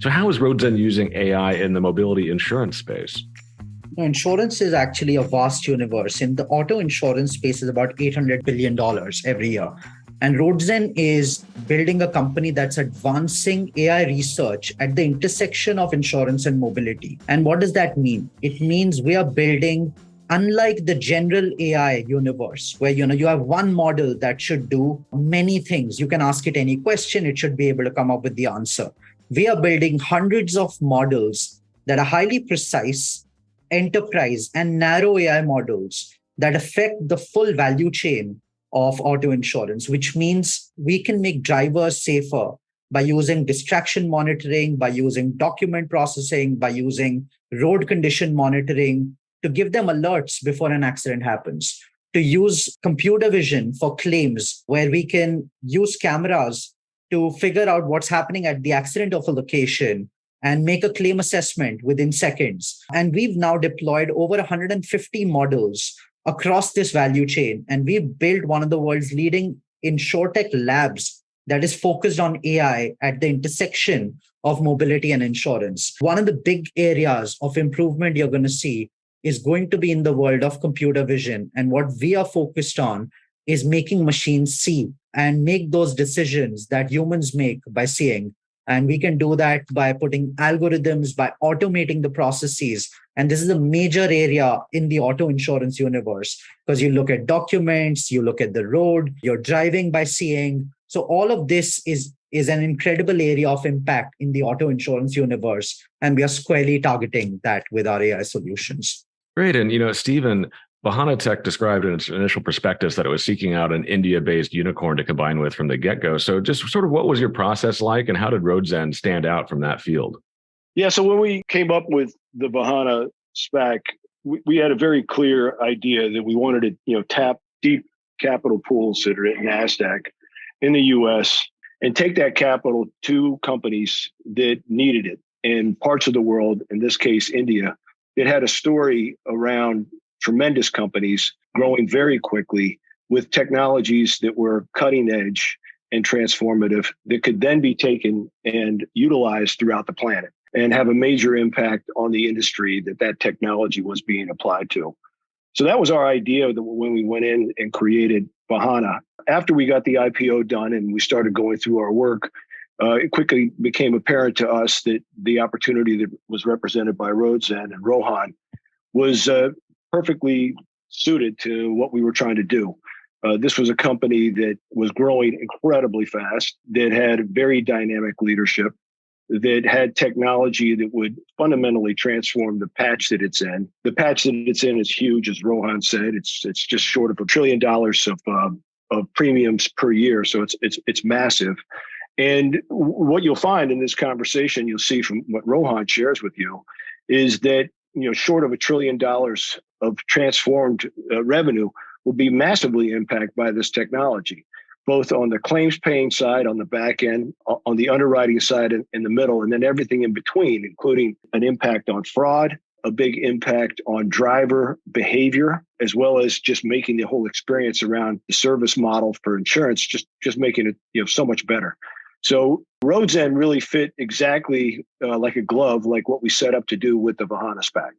So how is Roadzen using AI in the mobility insurance space? Insurance is actually a vast universe. In the auto insurance space is about $800 billion every year. And Roadzen is building a company that's advancing AI research at the intersection of insurance and mobility. And what does that mean? It means we are building, unlike the general AI universe, where you have one model that should do many things. You can ask it any question, it should be able to come up with the answer. We are building hundreds of models that are highly precise, enterprise, and narrow AI models that affect the full value chain of auto insurance, which means we can make drivers safer by using distraction monitoring, by using document processing, by using road condition monitoring to give them alerts before an accident happens, to use computer vision for claims where we can use cameras to figure out what's happening at the accident of a location and make a claim assessment within seconds. And we've now deployed over 150 models across this value chain. And we've built one of the world's leading Insurtech labs that is focused on AI at the intersection of mobility and insurance. One of the big areas of improvement you're going to see is going to be in the world of computer vision. And what we are focused on is making machines see and make those decisions that humans make by seeing. And we can do that by putting algorithms, by automating the processes. And this is a major area in the auto insurance universe, because you look at documents, you look at the road, you're driving by seeing. So all of this is an incredible area of impact in the auto insurance universe. And we are squarely targeting that with our AI solutions. Great. And, Steven, Vahana Tech described in its initial prospectus that it was seeking out an India-based unicorn to combine with from the get-go. So just sort of what was your process like, and how did Roadzen stand out from that field? Yeah, so when we came up with the Vahana SPAC, we had a very clear idea that we wanted to tap deep capital pools that are at NASDAQ in the US and take that capital to companies that needed it in parts of the world, in this case, India. It had a story around tremendous companies growing very quickly with technologies that were cutting edge and transformative that could then be taken and utilized throughout the planet and have a major impact on the industry that technology was being applied to. So that was our idea when we went in and created Vahana. After we got the IPO done and we started going through our work, it quickly became apparent to us that the opportunity that was represented by Roadzen and Rohan was perfectly suited to what we were trying to do. This was a company that was growing incredibly fast, that had very dynamic leadership, that had technology that would fundamentally transform the patch that it's in. The patch that it's in is huge, as Rohan said. It's just short of $1 trillion of premiums per year, so it's massive. And what you'll find in this conversation, you'll see from what Rohan shares with you, is that short of $1 trillion of transformed revenue will be massively impacted by this technology, both on the claims paying side, on the back end, on the underwriting side in the middle, and then everything in between, including an impact on fraud, a big impact on driver behavior, as well as just making the whole experience around the service model for insurance, just making it so much better. So Roadzen really fit exactly like a glove, like what we set up to do with the Vahana SPAC.